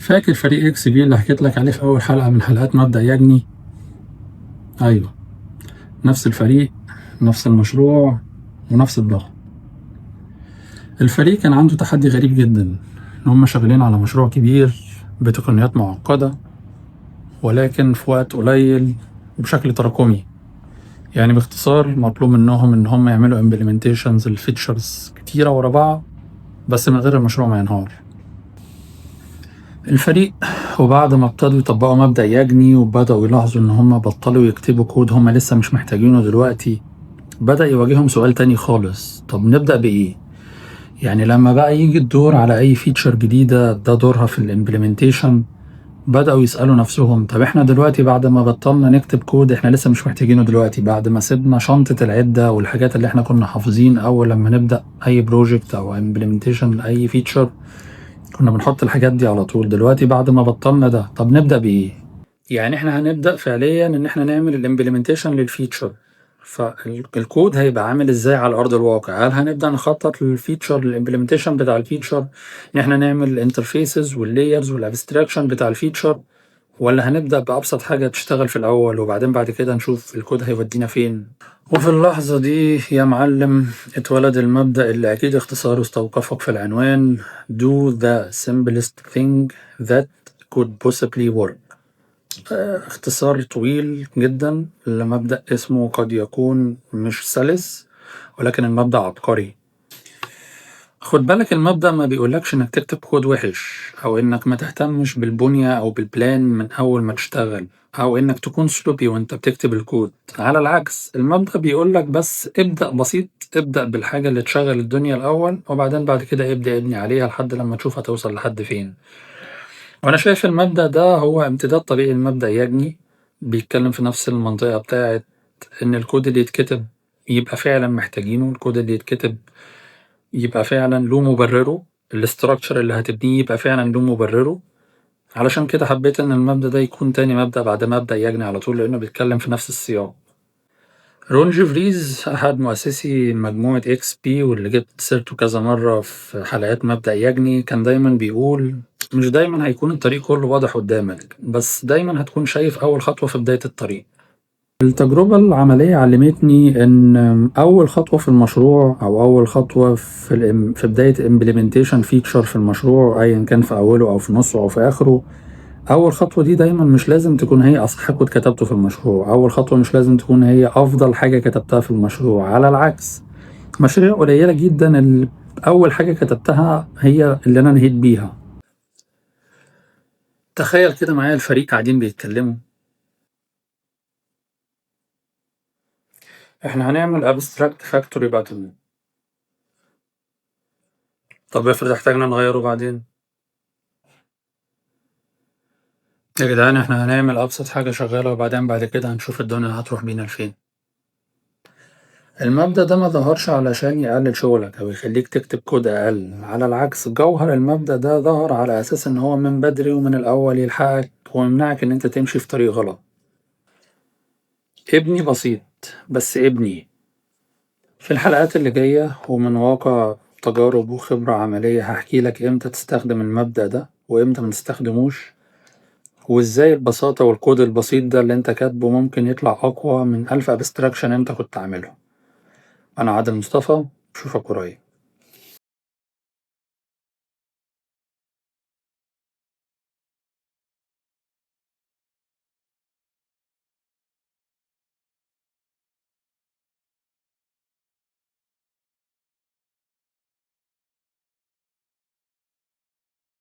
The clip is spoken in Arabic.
فاكر فريق اكس بي اللي حكيت لك عليه في أول حلقة من حلقات مبدأ يجني؟ أيوه، نفس الفريق، نفس المشروع، ونفس الضغط. الفريق كان عنده تحدي غريب جدا، إن هما شغالين على مشروع كبير بتقنيات معقدة، ولكن في وقت قليل وبشكل تراكمي. يعني باختصار مطلوب منهم إن هما يعملوا implementations لفيتشرز كتيرة ورا بعض، بس من غير المشروع ما ينهار. الفريق وبعد ما ابتدوا يطبقوا مبدأ يجني وبدأوا يلاحظوا إن هما بطلوا يكتبوا كود هما لسه مش محتاجينه دلوقتي، بدأ يواجههم سؤال تاني خالص. طب نبدأ بإيه؟ يعني لما بقى يجي الدور على أي فيتشر جديدة ده دورها في الامبلمنتيشن، بدأوا يسألوا نفسهم طب احنا دلوقتي بعد ما بطلنا نكتب كود احنا لسه مش محتاجينه دلوقتي، بعد ما سيبنا شنطة العدة والحاجات اللي احنا كنا حافظين أول لما نبدأ أي بروجكت أو امبلمنتيشن لأي فيتشر، كنا بنحط الحاجات دي على طول. دلوقتي بعد ما بطلنا ده طب نبدأ بإيه؟ يعني احنا هنبدأ فعليا ان احنا نعمل الامبلمنتيشن للفيتشر، فالكود هيبقى عامل ازاي على ارض الواقع؟ هل هنبدأ نخطط للفيتشر الامبلمنتيشن بتاع الفيتشر ان احنا نعمل الانترفيسز واللايرز والابستراكشن بتاع الفيتشر، ولا هنبدأ بأبسط حاجة تشتغل في الأول وبعدين بعد كده نشوف الكود هيودينا فين؟ وفي اللحظة دي يا معلم اتولد المبدأ اللي أكيد اختصاره استوقفك في العنوان: Do the simplest thing that could possibly work. اختصار طويل جدا لمبدأ اسمه قد يكون مش سلس، ولكن المبدأ عبقري. خد بالك المبدأ ما بيقولكش انك تكتب كود وحش، او انك ما تهتمش بالبنية او بالبلان من اول ما تشتغل، او انك تكون سلوبي وانت بتكتب الكود. على العكس، المبدأ بيقولك بس ابدأ بسيط، ابدأ بالحاجة اللي تشغل الدنيا الاول، وبعدين بعد كده ابدأ ابني عليها لحد لما تشوف هتوصل لحد فين. وانا شايف المبدأ ده هو امتداد طبيعي لمبدأ يجني، بيتكلم في نفس المنطقة بتاعت ان الكود اللي يتكتب يبقى فعلا محتاجينه، الكود اللي يتكتب يبقى فعلا له مبرره، الاستراكشر اللي هتبنيه يبقى فعلا له مبرره. علشان كده حبيت ان المبدأ ده يكون تاني مبدأ بعد مبدأ يجني على طول، لانه بيتكلم في نفس السياق. رون جيفريز احد مؤسسي مجموعة اكس بي واللي جبت سيرته كذا مرة في حلقات مبدأ يجني، كان دايما بيقول مش دايما هيكون الطريق كله واضح قدامك، بس دايما هتكون شايف اول خطوة في بداية الطريق. التجربة العملية علمتني إن أول خطوة في المشروع أو أول خطوة في بداية implementation feature في المشروع، أيا كان في أوله أو في نصه أو في آخره، أول خطوة دي دايما مش لازم تكون هي أصح كود كتبته في المشروع، أول خطوة مش لازم تكون هي أفضل حاجة كتبتها في المشروع. على العكس، مشاريع قليلة جدا اللي أول حاجة كتبتها هي اللي أنا نهيت بيها. تخيل كده معايا الفريق قاعدين بيتكلموا: احنا هنعمل abstract factory button. طب افرض احتاجنا نغيره بعدين؟ يا جدعان احنا هنعمل أبسط حاجة شغالة وبعدين بعد كده هنشوف الدنيا هتروح بينا لفين. المبدأ ده ما ظهرش علشان يقلل شغلك أو يخليك تكتب كود أقل، على العكس، جوهر المبدأ ده ظهر على أساس إن هو من بدري ومن الأول يلحقك ويمنعك إن أنت تمشي في طريق غلط. ابني بسيط، بس ابني. في الحلقات اللي جاية ومن واقع تجارب وخبرة عملية هحكي لك إمتى تستخدم المبدأ ده وإمتى ما تستخدموش، وإزاي البساطة والكود البسيط ده اللي أنت كاتبه ممكن يطلع أقوى من 1000 أبستراكشن أنت كنت عامله. أنا عادل مصطفى، أشوفك قريب.